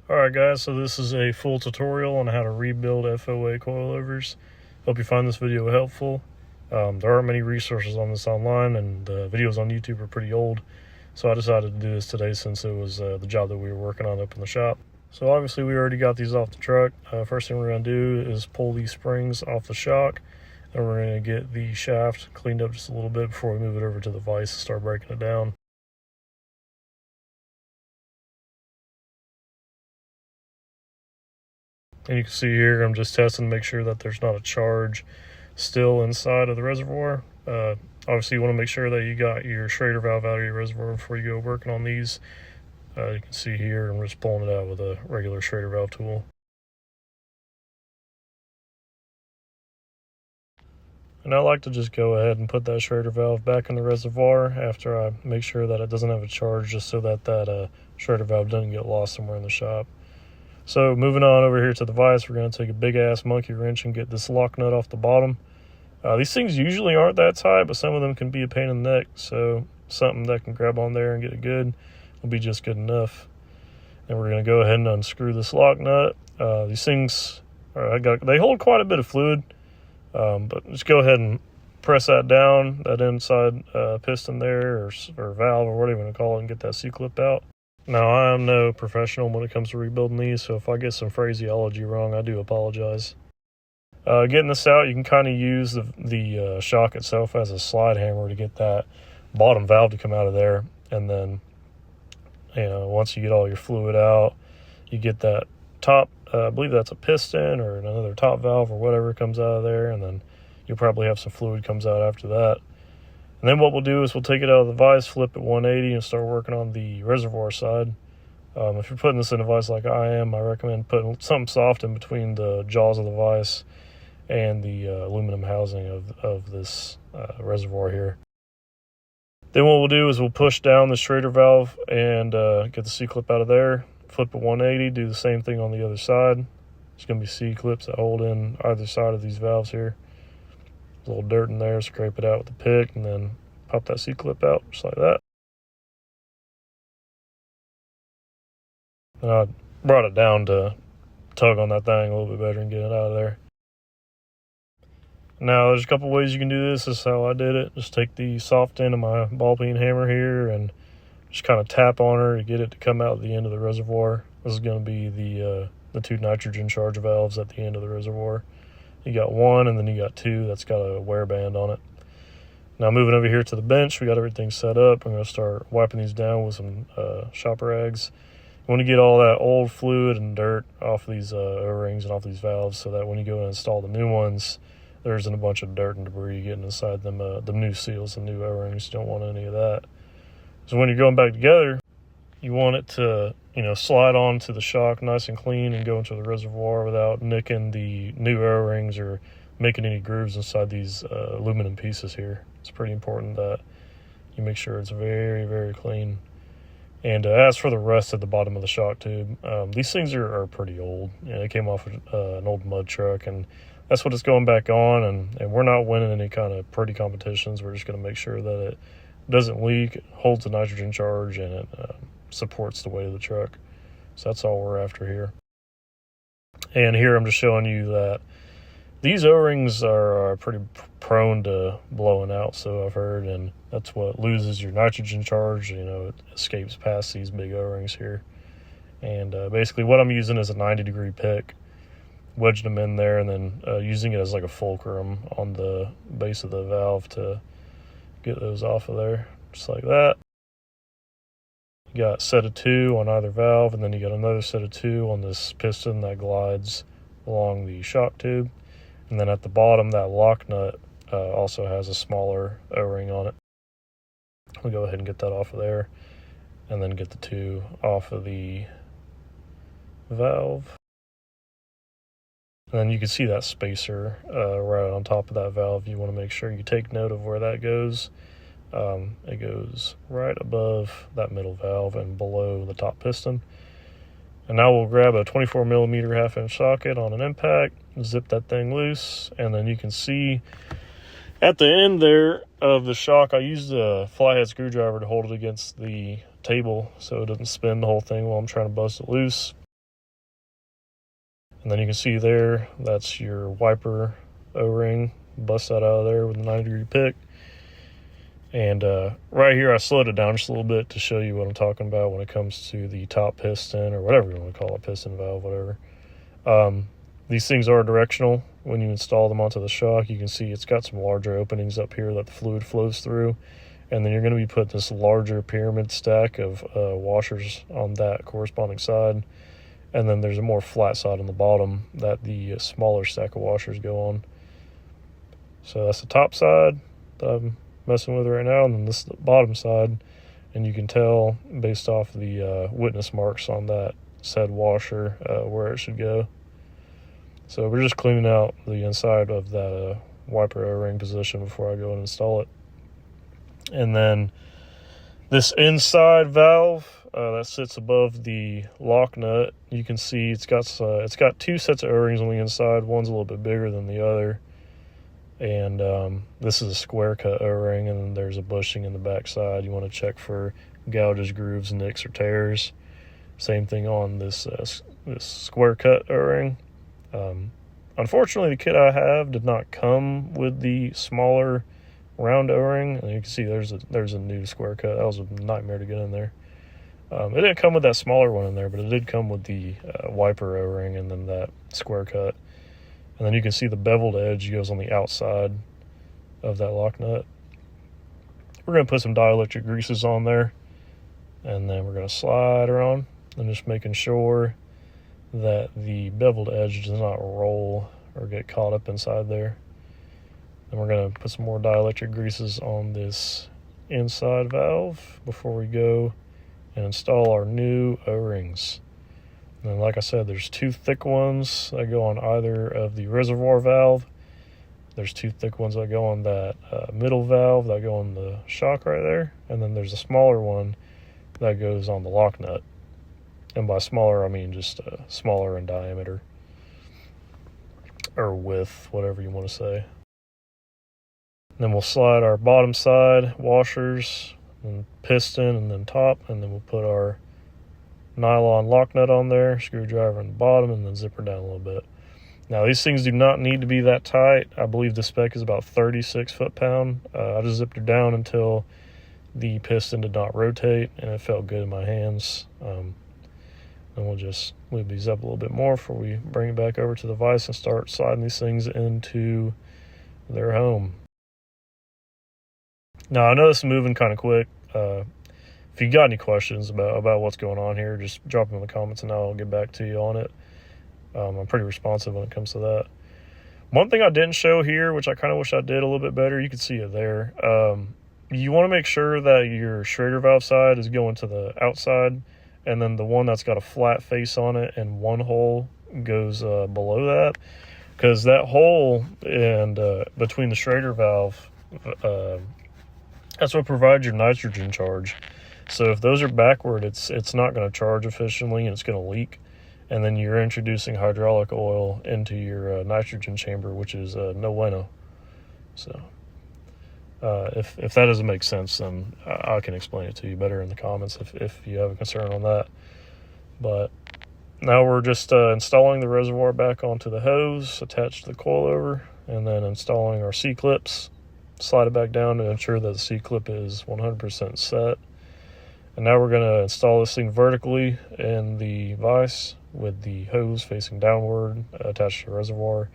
Alright guys, so this is a full tutorial on how to rebuild FOA coilovers. Hope you find this video helpful. There aren't many resources on this online, and the videos on YouTube are pretty old, so I decided to do this today since it was the job that we were working on up in the shop. So obviously we already got these off the truck. First thing we're going to do is pull these springs off the shock, and we're going to get the shaft cleaned up just a little bit before we move it over to the vise and start breaking it down. And you can see here, I'm just testing to make sure that there's not a charge still inside of the reservoir. Obviously, you want to make sure that you got your Schrader valve out of your reservoir before you go working on these. You can see here, I'm just pulling it out with a regular Schrader valve tool. And I like to just go ahead and put that Schrader valve back in the reservoir after I make sure that it doesn't have a charge, just so that that Schrader valve doesn't get lost somewhere in the shop. So moving on over here to the vise, we're going to take a big ass monkey wrench and get this lock nut off the bottom. These things usually aren't that tight, but some of them can be a pain in the neck. So something that can grab on there and get it good will be just good enough. And we're going to go ahead and unscrew this lock nut. These things, they hold quite a bit of fluid, but just go ahead and press that down, that inside piston there, or valve, or whatever you want to call it, and get that C-clip out. Now, I am no professional when it comes to rebuilding these, so if I get some phraseology wrong, I do apologize. Getting this out, you can kind of use the shock itself as a slide hammer to get that bottom valve to come out of there. And then, once you get all your fluid out, you get that top, I believe that's a piston or another top valve or whatever comes out of there, and then you'll probably have some fluid comes out after that. And then what we'll do is we'll take it out of the vise, flip it 180, and start working on the reservoir side. If you're putting this in a vise like I am, I recommend putting something soft in between the jaws of the vise and the aluminum housing of this reservoir here. Then what we'll do is we'll push down the Schrader valve and get the C-clip out of there, flip it 180, do the same thing on the other side. There's going to be C-clips that hold in either side of these valves here. A little dirt in there, scrape it out with the pick, and then pop that C-clip out just like that. And I brought it down to tug on that thing a little bit better and get it out of there. Now, there's a couple ways you can do this. This is how I did it. Just take the soft end of my ball peen hammer here and just kind of tap on her to get it to come out at the end of the reservoir. This is going to be the two nitrogen charge valves at the end of the reservoir. You got one, and then you got two that's got a wear band on it. Now moving over here to the bench, we got everything set up. I'm going to start wiping these down with some shop rags. You want to get all that old fluid and dirt off these O-rings and off these valves, so that when you go and install the new ones, there isn't a bunch of dirt and debris getting inside them the new seals and new O-rings. You don't want any of that. So when you're going back together, you want it to slide onto the shock nice and clean and go into the reservoir without nicking the new O-rings or making any grooves inside these aluminum pieces here. It's pretty important that you make sure it's very, very clean. And as for the rest of the bottom of the shock tube, these things are pretty old. They came off an old mud truck, and that's what it's going back on. And we're not winning any kind of pretty competitions. We're just going to make sure that it doesn't leak, it holds the nitrogen charge, and it supports the weight of the truck. So that's all we're after here. And here I'm just showing you that these O-rings are pretty prone to blowing out, so I've heard, and that's what loses your nitrogen charge. It escapes past these big O-rings here. And basically what I'm using is a 90-degree pick, wedged them in there, and then using it as like a fulcrum on the base of the valve to get those off of there, just like that. You got a set of two on either valve, and then you got another set of two on this piston that glides along the shock tube. And then at the bottom, that lock nut also has a smaller O-ring on it. We'll go ahead and get that off of there, and then get the two off of the valve. And then you can see that spacer right on top of that valve. You want to make sure you take note of where that goes. It goes right above that middle valve and below the top piston. And now we'll grab a 24mm 1/2-inch socket on an impact, zip that thing loose, and then you can see at the end there of the shock, I used a Flathead screwdriver to hold it against the table so it doesn't spin the whole thing while I'm trying to bust it loose. And then you can see there, that's your wiper O-ring. Bust that out of there with a 90-degree pick. And right here, I slowed it down just a little bit to show you what I'm talking about when it comes to the top piston, or whatever you want to call it, piston valve, whatever. These things are directional. When you install them onto the shock, you can see it's got some larger openings up here that the fluid flows through. And then you're going to be putting this larger pyramid stack of washers on that corresponding side. And then there's a more flat side on the bottom that the smaller stack of washers go on. So that's the top side that I'm messing with right now, and then this is the bottom side, and you can tell based off the witness marks on that said washer where it should go. So we're just cleaning out the inside of that wiper O-ring position before I go and install it. And then this inside valve that sits above the lock nut, you can see it's got two sets of O-rings on the inside. One's a little bit bigger than the other. And this is a square cut O-ring, and then there's a bushing in the back side. You want to check for gouges, grooves, nicks, or tears. Same thing on this square cut O-ring. Unfortunately, the kit I have did not come with the smaller round O-ring, and you can see there's a new square cut. That was a nightmare to get in there. It didn't come with that smaller one in there, but it did come with the wiper O-ring and then that square cut. And then you can see the beveled edge goes on the outside of that lock nut. We're going to put some dielectric greases on there, and then we're going to slide her on, and just making sure that the beveled edge does not roll or get caught up inside there. And we're going to put some more dielectric greases on this inside valve before we go and install our new O-rings. And like I said, there's two thick ones that go on either of the reservoir valve. There's two thick ones that go on that middle valve that go on the shock right there. And then there's a smaller one that goes on the lock nut. And by smaller, I mean just smaller in diameter or width, whatever you want to say. And then we'll slide our bottom side washers and piston and then top, and then we'll put our nylon lock nut on there, screwdriver on the bottom, and then zipper down a little bit. Now these things do not need to be that tight. I believe the spec is about 36 foot-pound. I just zipped it down until the piston did not rotate and it felt good in my hands. And we'll just lube these up a little bit more before we bring it back over to the vise and start sliding these things into their home. Now I know this is moving kind of quick. If you got any questions about what's going on here, just drop them in the comments and I'll get back to you on it. I'm pretty responsive when it comes to that. One thing I didn't show here, which I kind of wish I did a little bit better, you can see it there. You want to make sure that your Schrader valve side is going to the outside, and then the one that's got a flat face on it and one hole goes below that, because that hole and between the Schrader valve, that's what provides your nitrogen charge. So if those are backward, it's not going to charge efficiently and it's going to leak. And then you're introducing hydraulic oil into your nitrogen chamber, which is no bueno. So if that doesn't make sense, then I can explain it to you better in the comments if you have a concern on that. But now we're just installing the reservoir back onto the hose attached to the coilover, and then installing our C-clips. Slide it back down to ensure that the C-clip is 100% set. And now we're going to install this thing vertically in the vise with the hose facing downward attached to the reservoir.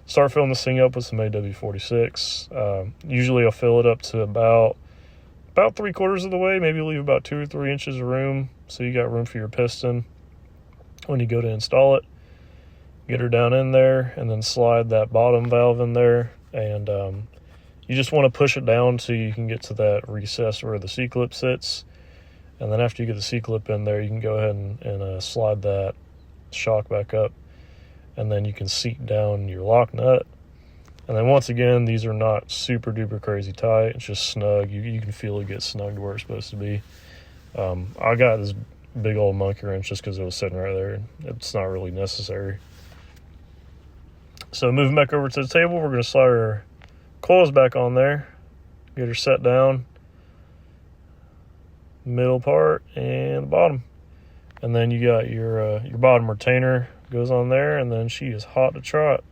Start filling this thing up with some AW46. Usually I'll fill it up to about 3/4 of the way, maybe leave about 2 or 3 inches of room so you got room for your piston when you go to install it. Get her down in there and then slide that bottom valve in there, and you just want to push it down so you can get to that recess where the C-clip sits. And then after you get the C-clip in there, you can go ahead and slide that shock back up. And then you can seat down your lock nut. And then once again, these are not super duper crazy tight. It's just snug. You can feel it get snug to where it's supposed to be. I got this big old monkey wrench just because it was sitting right there. It's not really necessary. So moving back over to the table, we're going to slide our coils back on there. Get her set down. Middle part and the bottom, and then you got your bottom retainer Goes on there, and then she is hot to trot.